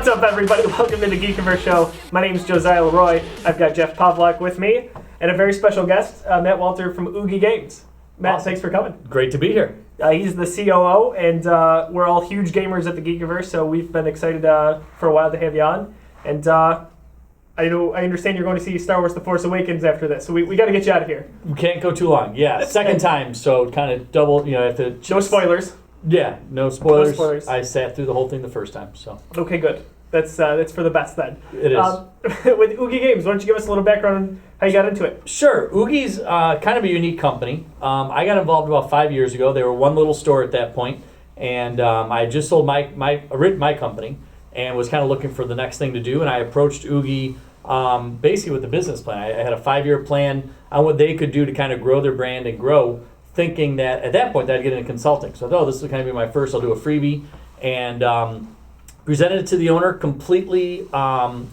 What's up, everybody? Welcome to the Geekiverse show. My name is Josiah Leroy. I've got Jeff Pavlak with me, and a very special guest, Matt Walter from Oogie Games. Matt, Thanks for coming. Great to be here. He's the COO, and we're all huge gamers at the Geekiverse, so we've been excited for a while to have you on. And I understand you're going to see Star Wars The Force Awakens after this, so we got to get you out of here. We can't go too long. Yeah, second time, so kind of double, have to... No spoilers. Yeah, no spoilers. No spoilers. I sat through the whole thing the first time, so... Okay, good. That's for the best then. It is. With Oogie Games, why don't you give us a little background on how you got into it? Sure. Oogie's kind of a unique company. I got involved about 5 years ago. They were one little store at that point, and I just sold my company and was kind of looking for the next thing to do, and I approached Oogie basically with the business plan. I had a 5-year plan on what they could do to kind of grow their brand and grow, thinking that at that point I'd get into consulting. So I thought, this will kind of be my first. I'll do a freebie, and presented it to the owner completely.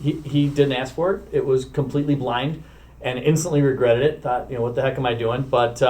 He didn't ask for it. It was completely blind, and instantly regretted it. Thought, what the heck am I doing? But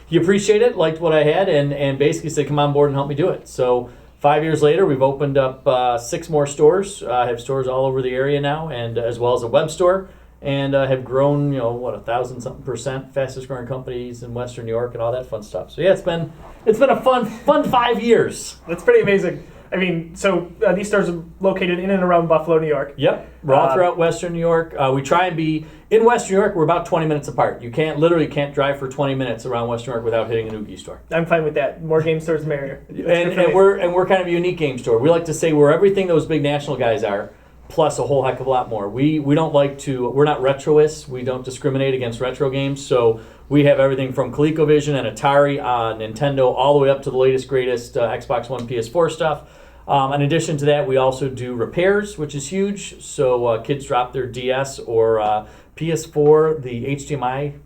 he appreciated it, liked what I had, and basically said, come on board and help me do it. So 5 years later, we've opened up 6 more stores. I have stores all over the area now, and as well as a web store, and have grown, 1,000-something%, fastest growing companies in Western New York, and all that fun stuff. So yeah, it's been a fun 5 years. That's pretty amazing. I mean, so these stores are located in and around Buffalo, New York. Yep, we're all throughout Western New York. We try and be in Western New York. We're about 20 minutes apart. You literally can't drive for 20 minutes around Western New York without hitting an Oogie store. I'm fine with that. More game stores, the merrier. And we're kind of a unique game store. We like to say we're everything those big national guys are, plus a whole heck of a lot more. We're not retroists. We don't discriminate against retro games. So we have everything from ColecoVision and Atari, Nintendo, all the way up to the latest, greatest Xbox One, PS4 stuff. In addition to that, we also do repairs, which is huge. So kids drop their DS or PS4, the HDMI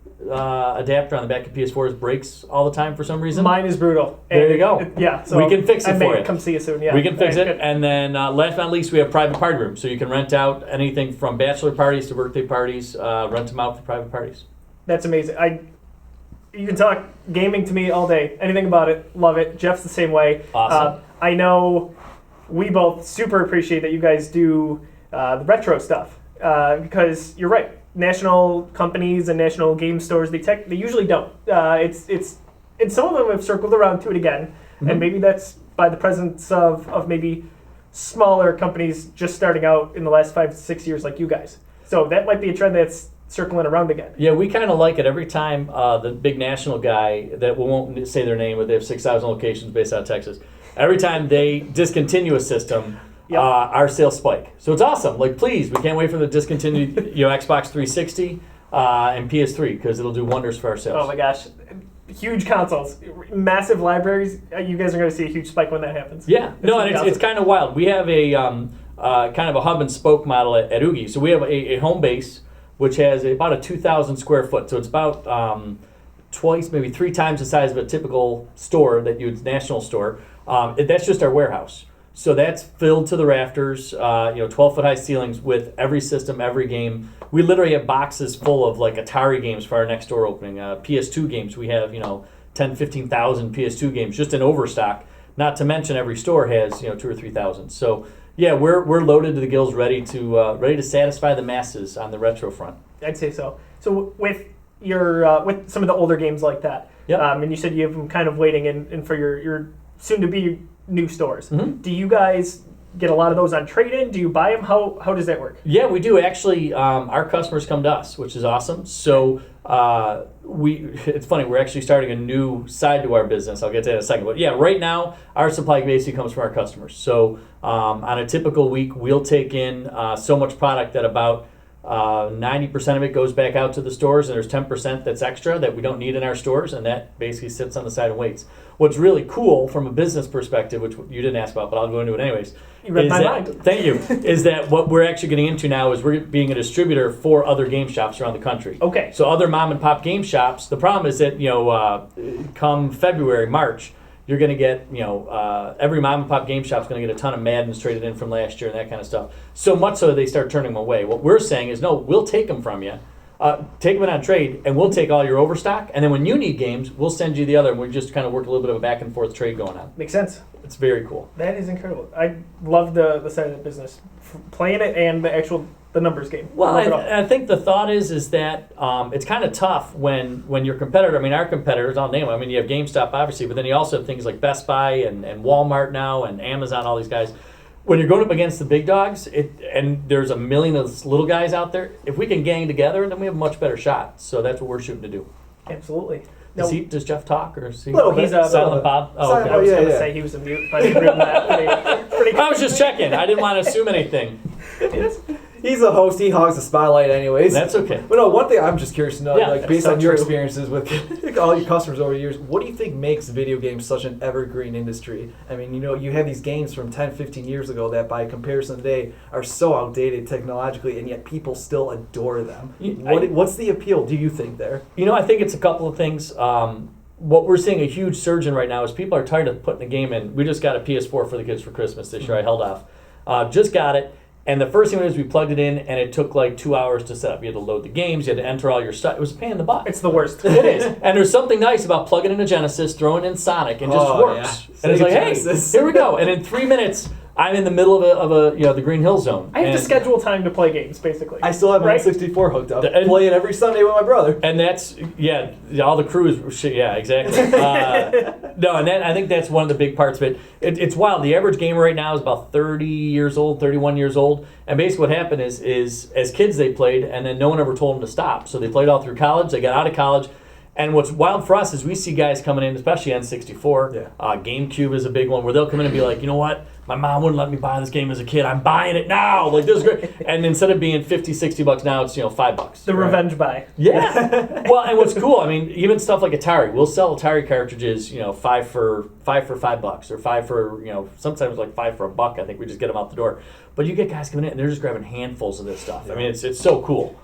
adapter on the back of PS4 breaks all the time for some reason. Mine is brutal. There you go. So we can fix it for you. Come see you soon. Yeah, we can fix it. And then last but not least, we have private party rooms. So you can rent out anything from bachelor parties to birthday parties, rent them out for private parties. That's amazing. You can talk gaming to me all day. Anything about it, love it. Jeff's the same way. Awesome. I know we both super appreciate that you guys do the retro stuff because you're right. National companies and national game stores, they usually don't. And some of them have circled around to it again, and maybe that's by the presence of maybe smaller companies just starting out in the last 5 to 6 years like you guys. So that might be a trend that's circling around again. Yeah, we kind of like it every time the big national guy that we won't say their name, but they have 6,000 locations based out of Texas. Every time they discontinue a system, Yep. Our sales spike. So it's awesome. Like, please, we can't wait for the discontinued Xbox 360 and PS3 because it'll do wonders for our sales. Oh my gosh. Huge consoles, massive libraries. You guys are going to see a huge spike when that happens. Yeah. It's kind of wild. We have a kind of a hub and spoke model at Oogie. So we have a home base, which has about a 2,000 square foot. So it's about twice, maybe 3 times the size of a typical store national store. That's just our warehouse. So that's filled to the rafters, 12-foot high ceilings with every system, every game. We literally have boxes full of like Atari games for our next door opening. PS2 games, we have 10, 15,000 PS2 games just in overstock. Not to mention every store has 2,000 or 3,000. So yeah, we're loaded to the gills, ready to satisfy the masses on the retro front. I'd say so. So with your with some of the older games like that, yep. And you said you have them kind of waiting in for your soon to be new stores. Mm-hmm. Do you guys get a lot of those on trade-in? Do you buy them? How does that work? Yeah, we do. Actually, our customers come to us, which is awesome. So it's funny, we're actually starting a new side to our business. I'll get to that in a second. But yeah, right now, our supply basically comes from our customers. So on a typical week, we'll take in so much product that about 90% of it goes back out to the stores, and there's 10% that's extra that we don't need in our stores, and that basically sits on the side and waits. What's really cool from a business perspective, which you didn't ask about, but I'll go into it anyways. You read my mind. Thank you. Is that what we're actually getting into now is we're being a distributor for other game shops around the country. Okay. So other mom and pop game shops, the problem is that, come February, March, you're going to get, every mom and pop game shop's going to get a ton of Maddens traded in from last year and that kind of stuff. So much so that they start turning them away. What we're saying is, no, we'll take them from you. take them in on trade, and we'll take all your overstock. And then when you need games, we'll send you the other, and we just kind of work a little bit of a back and forth trade going on. Makes sense. It's very cool. That is incredible. I love the side of the business, playing it and the numbers game. Well, I think the thought is that it's kind of tough when your competitor, I mean, our competitors, I'll name them. I mean, you have GameStop, obviously, but then you also have things like Best Buy and Walmart now and Amazon, all these guys. When you're going up against the big dogs, and there's a million of those little guys out there, if we can gang together, then we have a much better shot. So that's what we're shooting to do. Absolutely. Does Jeff talk, or is he he's a silent Bob? Oh, okay. I was going to say he was a mute, but I didn't realize that. I was just checking. I didn't want to assume anything. He's a host. He hogs the spotlight anyways. That's okay. But no, one thing I'm just curious to know, Yeah, like based so on your true. experiences with all your customers over the years, what do you think makes video games such an evergreen industry? I mean, you have these games from 10, 15 years ago that by comparison today are so outdated technologically, and yet people still adore them. What's the appeal, do you think, there? I think it's a couple of things. What we're seeing a huge surge in right now is people are tired of putting the game in. We just got a PS4 for the kids for Christmas this year. I held off. Just got it. And the first thing was we plugged it in, and it took like 2 hours to set up. You had to load the games. You had to enter all your stuff. It was a pain in the butt. It's the worst. It is. And there's something nice about plugging in a Genesis, throwing in Sonic, and just works. Yeah. And it's like, Genesis. hey, here we go. And in 3 minutes, I'm in the middle of the Green Hill Zone. I have to schedule time to play games, basically. I still have my 64 hooked up. Play it every Sunday with my brother. And that's, all the crews, yeah, exactly. No, and I think that's one of the big parts of it. It's wild. The average gamer right now is about 30 years old, 31 years old. And basically what happened is as kids they played, and then no one ever told them to stop. So they played all through college. They got out of college. And what's wild for us is we see guys coming in, especially N64. Yeah. GameCube is a big one, where they'll come in and be like, you know what? My mom wouldn't let me buy this game as a kid. I'm buying it now. Like, this is great. And instead of being $50, $60 now, it's $5. The revenge buy. Yeah. Well, and what's cool, I mean, even stuff like Atari. We'll sell Atari cartridges, $5 for $5, or $5 for, sometimes like $5 for $1. I think we just get them out the door. But you get guys coming in and they're just grabbing handfuls of this stuff. Yeah. I mean, it's so cool.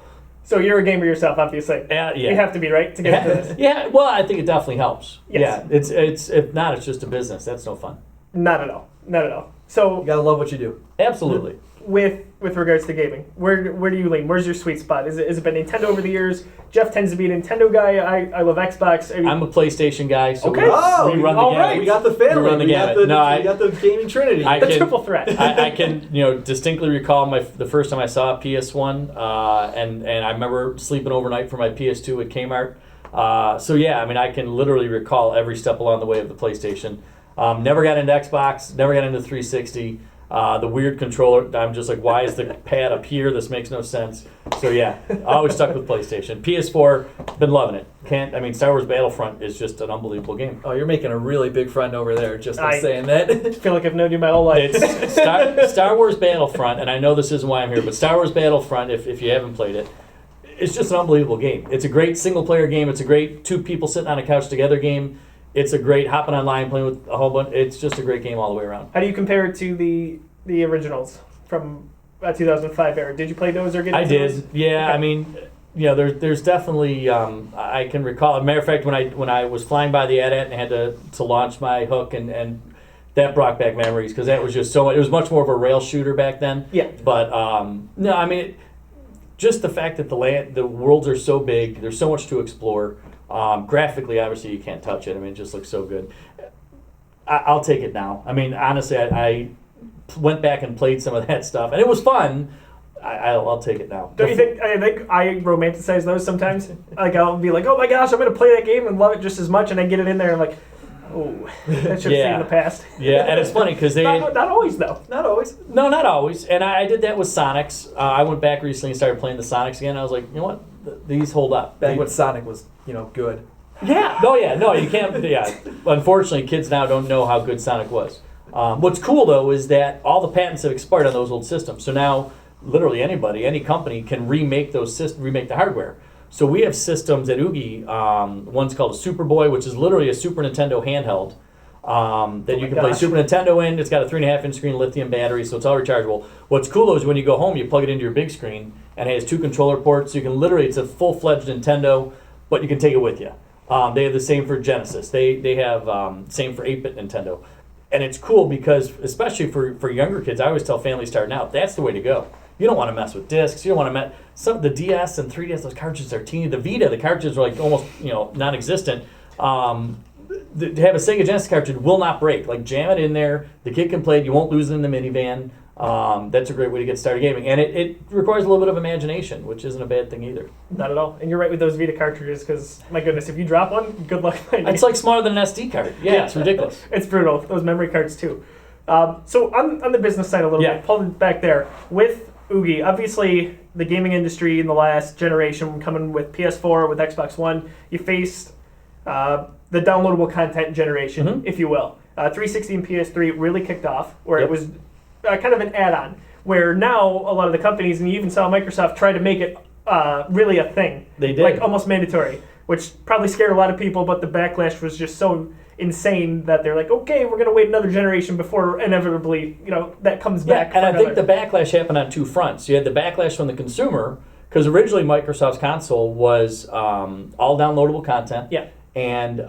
So you're a gamer yourself, obviously. Yeah. You have to be, right, to get into this? Yeah. Well, I think it definitely helps. Yes. Yeah. It's if not, it's just a business. That's no fun. Not at all. Not at all. So You gotta love what you do. Absolutely. With regards to gaming, where do you lean? Where's your sweet spot? Is it been Nintendo over the years? Jeff tends to be a Nintendo guy. I love Xbox. I'm a PlayStation guy. So Okay. we Oh, run the all gamut. right. We got the family. We run the gamut. We got the gaming trinity. The triple threat. I can distinctly recall the first time I saw a PS1, and I remember sleeping overnight for my PS2 at Kmart. So yeah, I mean, I can literally recall every step along the way of the PlayStation. Never got into Xbox. Never got into 360. The weird controller, I'm just like, why is the pad up here? This makes no sense. So yeah, I always stuck with PlayStation. PS4, been loving it. Star Wars Battlefront is just an unbelievable game. Oh, you're making a really big friend over there just by saying that. I feel like I've known you my whole life. It's Star Wars Battlefront, and I know this isn't why I'm here, but Star Wars Battlefront, if you haven't played it, it's just an unbelievable game. It's a great single-player game. It's a great two people sitting on a couch together game. It's a great hopping online, playing with a whole bunch. It's just a great game all the way around. How do you compare it to the originals from 2005 era? Did you play those or get into those? Those? Yeah. Okay. I mean, there's definitely. I can recall. As a matter of fact, when I was flying by the AT-AT and had to launch my hook, and that brought back memories, because that was just so. It was much more of a rail shooter back then. Yeah. But no, I mean, just the fact that the worlds are so big, there's so much to explore. Graphically, obviously, you can't touch it. I mean, it just looks so good. I'll take it now. I mean, honestly, I went back and played some of that stuff, and it was fun. I'll take it now. Don't you think? I think I romanticize those sometimes. Like, I'll be like, oh my gosh, I'm gonna play that game and love it just as much, and I get it in there and I'm like, oh, that should have seen the past. Yeah, and it's funny because they not always though. Not always. No, not always. And I did that with Sonics. I went back recently and started playing the Sonics again. I was like, you know what? These hold up. Back when Sonic was, good. Yeah. No, yeah. No, you can't. Yeah. Unfortunately, kids now don't know how good Sonic was. What's cool, though, is that all the patents have expired on those old systems. So now, literally anybody, any company can remake remake the hardware. So we have systems at Oogie. One's called a Superboy, which is literally a Super Nintendo handheld that you can play Super Nintendo in. It's got a 3.5-inch screen, lithium battery, so it's all rechargeable. What's cool, though, is when you go home, you plug it into your big screen, and it has 2 controller ports. So you can literally, it's a full-fledged Nintendo, but you can take it with you. They have the same for Genesis. They have same for 8-bit Nintendo. And it's cool because, especially for younger kids, I always tell families starting out, that's the way to go. You don't want to mess with discs. You don't want to mess. Some the DS and 3DS, those cartridges are teeny. The Vita, the cartridges are like almost non-existent. To have a Sega Genesis cartridge will not break. Like jam it in there. The kid can play it. You won't lose it in the minivan. That's a great way to get started gaming, and it requires a little bit of imagination, which isn't a bad thing either. Not at all. And you're right with those Vita cartridges, because my goodness, if you drop one, good luck finding it. It's like smaller than an SD card. Yeah, it's ridiculous. It's brutal. Those memory cards too. So on the business side a little bit, pulling back there with Oogie, obviously the gaming industry in the last generation, coming with PS4, with Xbox One, you faced the downloadable content generation, if you will. 360 and PS3 really kicked off, where it was kind of an add-on, where now a lot of the companies, and you even saw Microsoft try to make it really a thing. They did. Like almost mandatory, which probably scared a lot of people, but the backlash was just so insane that they're like, okay, we're going to wait another generation before inevitably, that comes back. And I think the backlash happened on two fronts. You had the backlash from the consumer, because originally Microsoft's console was all downloadable content. Yeah. And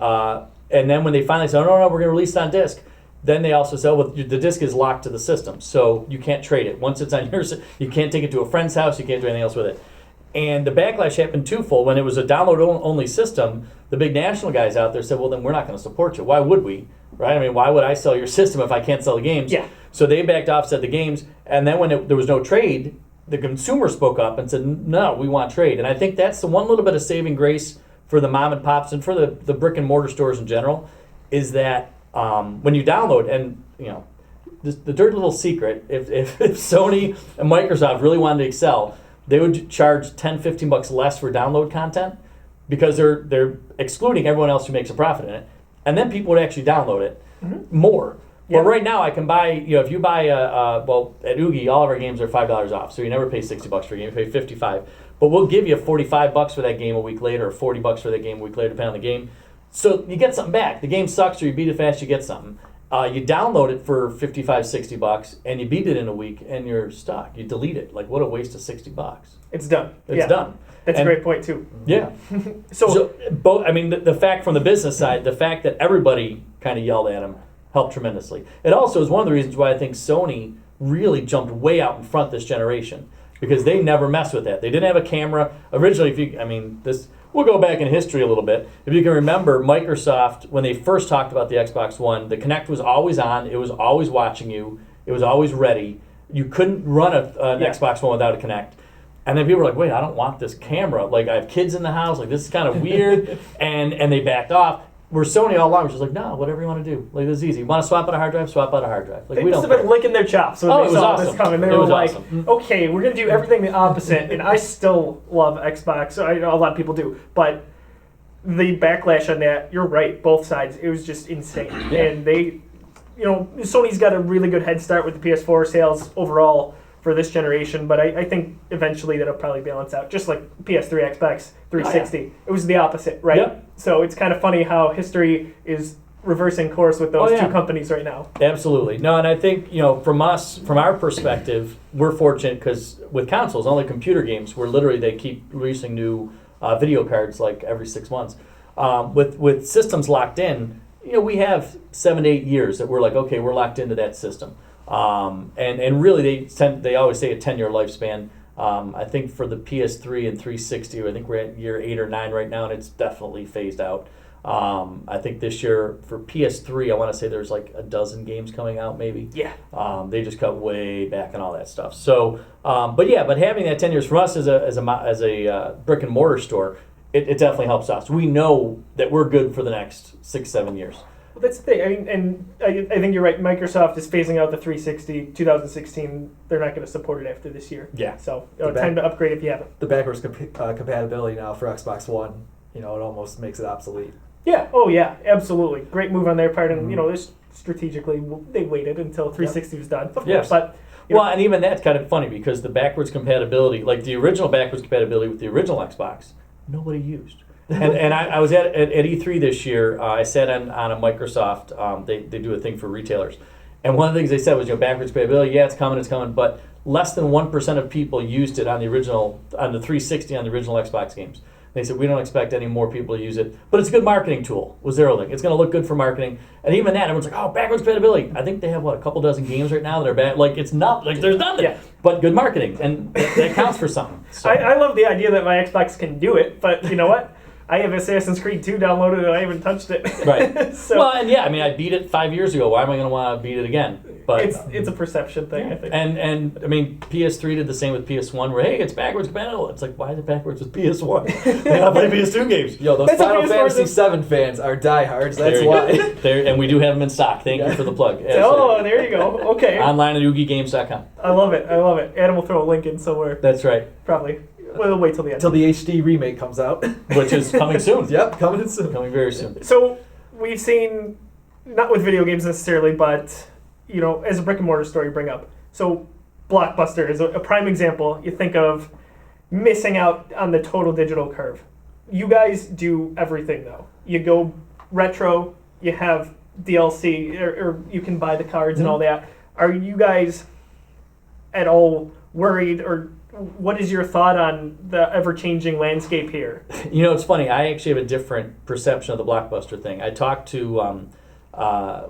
then when they finally said, oh, no, we're going to release it on disc, then they also said, well, the disc is locked to the system, so you can't trade it. Once it's on your system, you can't take it to a friend's house, you can't do anything else with it. And the backlash happened twofold. When it was a download-only system, the big national guys out there said, well, then we're not going to support you. Why would we? Right? I mean, why would I sell your system if I can't sell the games? Yeah. So they backed off, said the games, and then when there was no trade, the consumer spoke up and said, no, we want trade. And I think that's the one little bit of saving grace for the mom and pops and for the brick and mortar stores in general, is that when you download, and the dirty little secret, if Sony and Microsoft really wanted to excel, they would charge $10-15 less for download content, because they're excluding everyone else who makes a profit in it, and then people would actually download it more. Yeah. But right now, I can buy, if you buy at Oogie, all of our games are $5 off, so you never pay $60 for a game, you pay $55. But we'll give you $45 for that game a week later, or $40 for that game a week later, depending on the game. So you get something back. The game sucks, or you beat it fast, you get something. You download it for $55-60, and you beat it in a week, and you're stuck. You delete it. Like, what a waste of $60. It's done. It's done. That's a great point too. Yeah. So both. I mean, the fact from the business side, the fact that everybody kind of yelled at him helped tremendously. It also is one of the reasons why I think Sony really jumped way out in front this generation, because they never messed with that. They didn't have a camera originally. We'll go back in history a little bit. If you can remember, Microsoft, when they first talked about the Xbox One, the Kinect was always on. It was always watching you. It was always ready. You couldn't run an Xbox One without a Kinect. And then people were like, wait, I don't want this camera. Like, I have kids in the house. Like, this is kind of weird. and they backed off. Where Sony all along was just like, no, whatever you want to do. Like, this is easy. You want to swap out a hard drive? Swap out a hard drive. Like, they we must don't have been care. licking their chops when they saw this coming. They were like, awesome. okay, we're going to do everything the opposite. And I still love Xbox. I know a lot of people do. But the backlash on that, you're right, both sides, it was just insane. Yeah. And they, Sony's got a really good head start with the PS4 sales overall for this generation, but I think eventually that'll probably balance out, just like PS3, Xbox 360. It was the opposite, right? Yep. So it's kind of funny how history is reversing course with those two companies right now. Absolutely. No, and I think, from our perspective, we're fortunate because with consoles, only computer games, where literally they keep releasing new video cards like every 6 months. With systems locked in, we have 7 to 8 years that we're like, okay, we're locked into that system. And really they always say a 10-year lifespan. I think for the PS3 and 360, I think we're at year 8 or 9 right now, and it's definitely phased out. I think this year for PS3, I want to say there's like a dozen games coming out, maybe. Yeah. They just cut way back and all that stuff. So, but having that 10 years for us as a brick and mortar store, it definitely helps us. We know that we're good for the next 6-7 years. Well, that's the thing. I mean, and I think you're right. Microsoft is phasing out the 360 2016. They're not going to support it after this year. Yeah. So time to upgrade if you haven't. The backwards compatibility now for Xbox One, it almost makes it obsolete. Yeah. Oh, yeah. Absolutely. Great move on their part. And, this strategically, they waited until 360 was done. Of course. But, and even that's kind of funny because the backwards compatibility, like the original backwards compatibility with the original Xbox, nobody used. and I was at E3 this year. I sat on a Microsoft. They do a thing for retailers. And one of the things they said was, backwards compatibility, yeah, it's coming. But less than 1% of people used it on the 360 on the original Xbox games. They said, we don't expect any more people to use it. But it's a good marketing tool, was their thing. It's going to look good for marketing. And even that, everyone's like, oh, backwards compatibility. I think they have, a couple dozen games right now that are bad. Like, it's not, like, there's nothing. Yeah. but good marketing, and that counts for something. So. I love the idea that my Xbox can do it, but you know what? I have Assassin's Creed 2 downloaded and I haven't touched it. Right. So well, and yeah, I mean, I beat it 5 years ago. Why am I going to want to beat it again? But it's a perception thing, I think. And I mean, PS3 did the same with PS1, where hey, it's backwards compatible. It's like, why is it backwards with PS1? They gotta play PS2 games. Yo, those That's a Final PS4 Fantasy 7 fans are diehards. There That's you why. go. There, and we do have them in stock. Thank you for the plug. Oh, there you go. Okay. Online at OogieGames.com. I love it. I love it. Adam will throw a link in somewhere. That's right. Probably. We'll wait till the end. Until the HD remake comes out. Which is coming soon. Yep, coming in soon. Coming very soon. So we've seen, not with video games necessarily, but you know, as a brick and mortar store you bring up. So Blockbuster is a prime example. You think of missing out on the total digital curve. You guys do everything though. You go retro, you have DLC, or you can buy the cards and all that. Are you guys at all worried, or what is your thought on the ever-changing landscape here? You know, it's funny. I actually have a different perception of the Blockbuster thing. I talked to,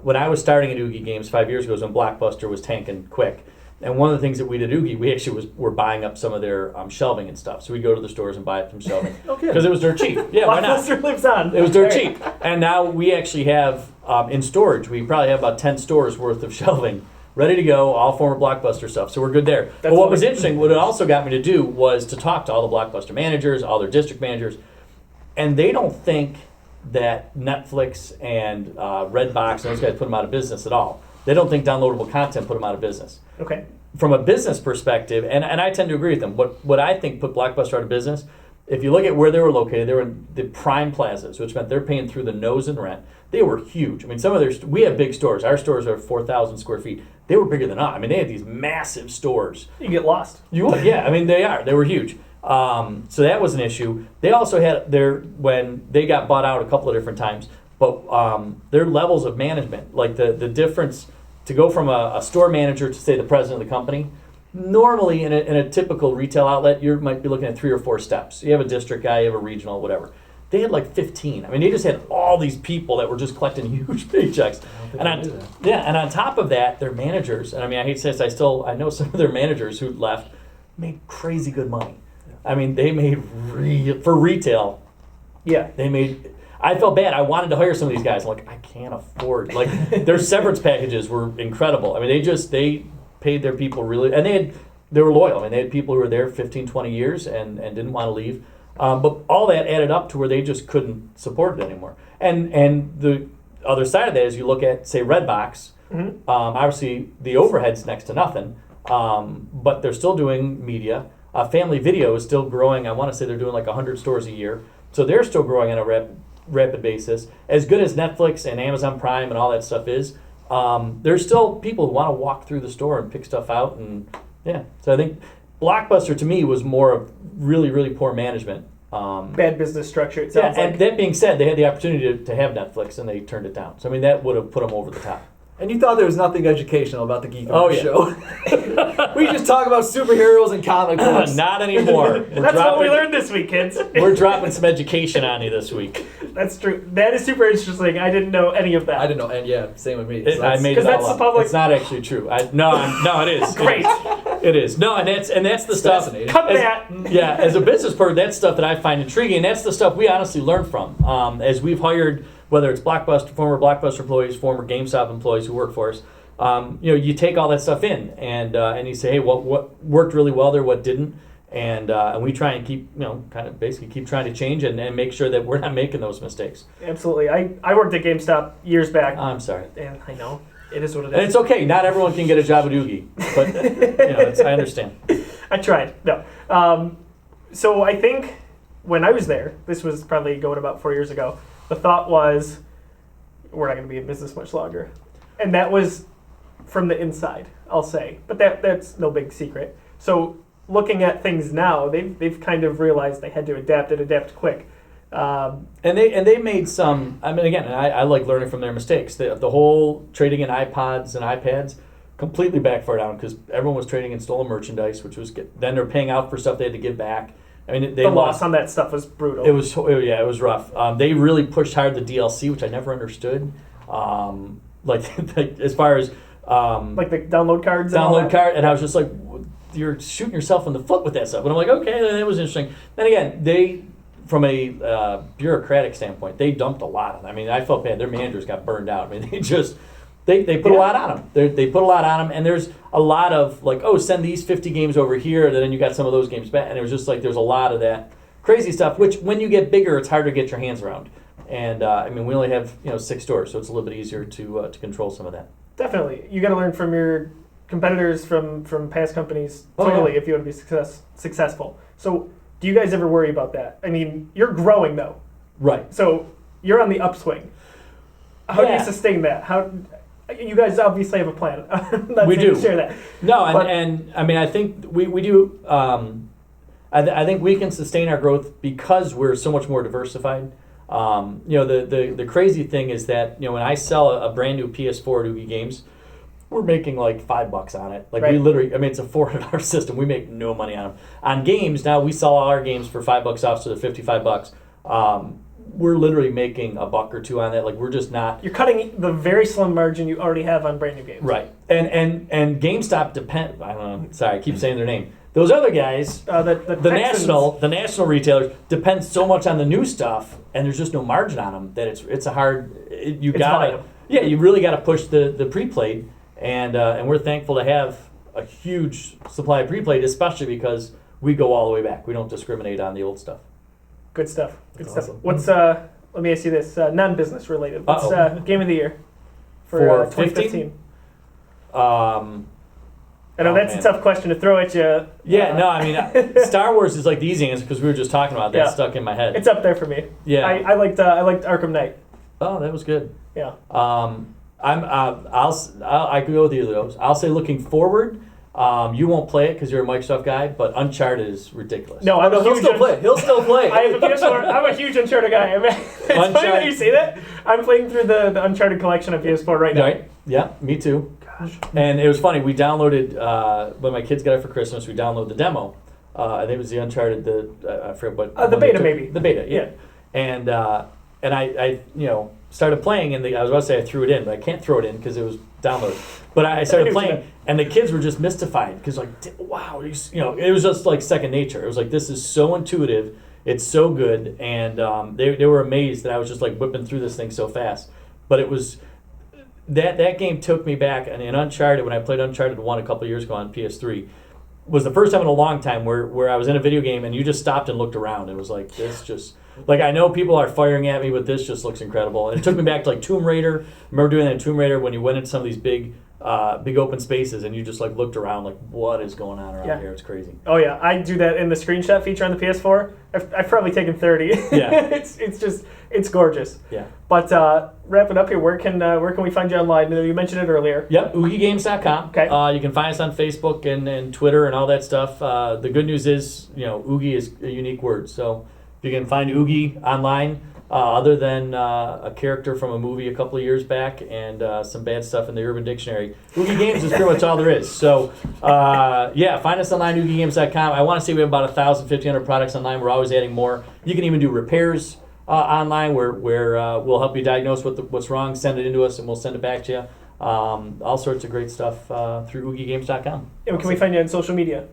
when I was starting at Oogie Games 5 years ago, was when Blockbuster was tanking quick. And one of the things that we did at Oogie, we actually were buying up some of their shelving and stuff. So we'd go to the stores and buy up some shelving. Okay. Because it was dirt cheap. Yeah, why not? Blockbuster lives on. It was dirt cheap. And now we actually have, in storage, we probably have about 10 stores worth of shelving ready to go, all former Blockbuster stuff. So we're good there. But what was interesting, what it also got me to do was to talk to all the Blockbuster managers, all their district managers, and they don't think that Netflix and Redbox and those guys put them out of business at all. They don't think downloadable content put them out of business. Okay. From a business perspective, and I tend to agree with them, what I think put Blockbuster out of business, if you look at where they were located, they were in the prime plazas, which meant they're paying through the nose in rent. They were huge. I mean, some of their, we have big stores. Our stores are 4,000 square feet. They were bigger than us. I mean, they had these massive stores. You get lost. You would, yeah. I mean, they are. They were huge. So that was an issue. They also had when they got bought out a couple of different times, but their levels of management, like the difference to go from a store manager to, say, the president of the company, normally in a typical retail outlet, you might be looking at 3 or 4 steps. You have a district guy, you have a regional, whatever. They had like 15. I mean, they just had all these people that were just collecting huge paychecks. And on top of that, their managers, and I mean, I hate to say this, I know some of their managers who left made crazy good money. I mean, they made, for retail, they made, I felt bad. I wanted to hire some of these guys. I'm like, I can't afford, like, their severance packages were incredible. I mean, they paid their people really, and they were loyal. I mean, they had people who were there 15, 20 years and didn't want to leave. But all that added up to where they just couldn't support it anymore. And the other side of that is you look at, say, Redbox. Obviously, the overhead's next to nothing, but they're still doing media. Family Video is still growing. I want to say they're doing like 100 stores a year. So they're still growing on a rapid basis. As good as Netflix and Amazon Prime and all that stuff is, there's still people who want to walk through the store and pick stuff out. And yeah, so I think Blockbuster to me was more of really, really poor management. Bad business structure, it sounds like. And that being said, they had the opportunity to have Netflix and they turned it down. So I mean, that would have put them over the top. And you thought there was nothing educational about the Geekiverse show. We just talk about superheroes and comic books. Not anymore. That's what we learned this week, kids. We're dropping some education on you this week. That's true. That is super interesting. I didn't know any of that. I didn't know, and yeah, same with me. I made it all up. It's not actually true. No, it is. Great. It is. No, and that's the stuff. Cut that. Yeah, as a business person, that's stuff that I find intriguing. And that's the stuff we honestly learn from. As we've hired, whether it's former Blockbuster employees, former GameStop employees who work for us, you take all that stuff in and you say, hey, what worked really well there, what didn't, and we try and keep, kind of basically keep trying to change and make sure that we're not making those mistakes. Absolutely. I worked at GameStop years back. I'm sorry. And I know. It is what it is. And it's okay. Not everyone can get a job at Oogie, but I understand. I tried. No. So I think when I was there, this was probably going about 4 years ago, the thought was, we're not going to be in business much longer. And that was from the inside, I'll say. But that's no big secret. So looking at things now, they've kind of realized they had to adapt quick. And they made some. I mean, again, I like learning from their mistakes. The whole trading in iPods and iPads completely backfired on because everyone was trading in stolen merchandise, which was then they're paying out for stuff they had to give back. I mean, the loss on that stuff was brutal. It was rough. They really pushed hard the DLC, which I never understood. Like as far as like the download cards. And I was just like, you're shooting yourself in the foot with that stuff. But I'm like, okay, that was interesting. Then again, from a bureaucratic standpoint, they dumped a lot on them. I mean, I felt bad. Their managers got burned out. I mean, they put a lot on them. They put a lot on them, and there's a lot of like, oh, send these 50 games over here, and then you got some of those games back. And it was just like there's a lot of that crazy stuff, which when you get bigger, it's harder to get your hands around. And I mean, we only have 6 stores, so it's a little bit easier to control some of that. Definitely, you got to learn from your competitors from past companies. Totally, if you want to be successful. So, do you guys ever worry about that? I mean, you're growing though, right? So you're on the upswing. How do you sustain that? How you guys obviously have a plan. We do share that. No, and I mean, I think we do. I think we can sustain our growth because we're so much more diversified. The crazy thing is that when I sell a brand new PS4 at Oogie Games, we're making like $5 on it. Like we literally, I mean, it's a $400 system. We make no money on them. On games now, we sell all our games for $5 off, so they're $55. We're literally making $1 or $2 on that. Like we're just not. You're cutting the very slim margin you already have on brand new games. Right, and GameStop depend. I don't know. Sorry, I keep saying their name. Those other guys, the national retailers depend so much on the new stuff, and there's just no margin on them that it's a hard. You really gotta push the pre-played, and we're thankful to have a huge supply of pre-played, especially because we go all the way back. We don't discriminate on the old stuff. Good stuff. Good stuff. Awesome. What's let me ask you this, non-business related. What's game of the year for 2015? I know that's a tough question to throw at you. Yeah, no, I mean, Star Wars is like the easy answer because we were just talking about that. Stuck in my head. It's up there for me. Yeah, I liked Arkham Knight. Oh, that was good. Yeah. I could go with either of those. I'll say looking forward. You won't play it because you're a Microsoft guy, but Uncharted is ridiculous. No, he'll still play. He'll still play. I have a PS4. I'm a huge Uncharted guy. I mean, it's funny that you say that. I'm playing through the Uncharted collection on PS4 right now. Right? Yeah, me too. Gosh. And it was funny. We downloaded when my kids got it for Christmas. We downloaded the demo. I think it was the Uncharted. I forget what. The beta, maybe. The beta, yeah. And I started playing, and I was about to say I threw it in, but I can't throw it in because it was downloaded. But I started playing, and the kids were just mystified because wow, it was just like second nature. It was like, this is so intuitive, it's so good, and they were amazed that I was just like whipping through this thing so fast. But it was that game took me back, and in Uncharted, when I played Uncharted 1 a couple years ago on PS3, was the first time in a long time where I was in a video game and you just stopped and looked around. It was like, this just, like, I know people are firing at me, but this just looks incredible. And it took me back to like Tomb Raider. I remember doing that in Tomb Raider when you went into some of these big open spaces and you just like looked around like, what is going on around here? It's crazy. Oh yeah, I do that in the screenshot feature on the PS4. I've probably taken 30. Yeah. it's gorgeous. Yeah. But wrap it up here. Where can we find you online? You mentioned it earlier. Yep, OogieGames.com. Okay. You can find us on Facebook and Twitter and all that stuff. The good news is, Oogie is a unique word. So if you can find Oogie online, other than a character from a movie a couple of years back and some bad stuff in the Urban Dictionary, Oogie Games is pretty much all there is. So, find us online, OogieGames.com. I want to say we have about 1,500 products online. We're always adding more. You can even do repairs online where we'll help you diagnose what's wrong, send it into us, and we'll send it back to you. All sorts of great stuff through OogieGames.com. And can we find you on social media?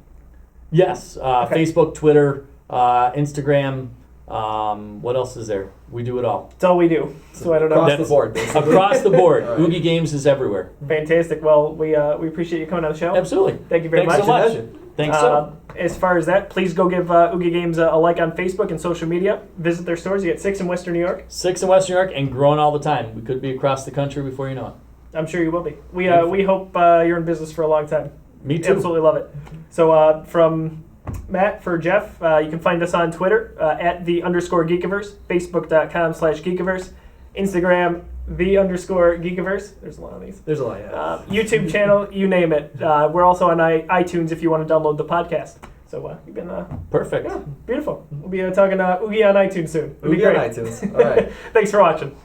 Yes, Facebook, Twitter, Instagram. What else is there? We do it all. That's all we do. So I don't know. Across the board. Basically. Across the board. Right. Oogie Games is everywhere. Fantastic. Well, we appreciate you coming on the show. Absolutely. Thank you very Thanks much. so much. Thanks so. As far as that, please go give Oogie Games a like on Facebook and social media. Visit their stores. You get 6 in Western New York. 6 in Western New York and growing all the time. We could be across the country before you know it. I'm sure you will be. We hope you're in business for a long time. Me too. Absolutely love it. So from Matt, for Jeff, you can find us on Twitter at _Geekiverse, Facebook.com/Geekiverse, Instagram _Geekiverse. There's a lot of these. There's a lot, yeah. YouTube channel, you name it. We're also on iTunes if you want to download the podcast. So you've been perfect. Yeah, beautiful. We'll be talking Oogie on iTunes soon. It'll Oogie be great. on iTunes. All right. Thanks for watching.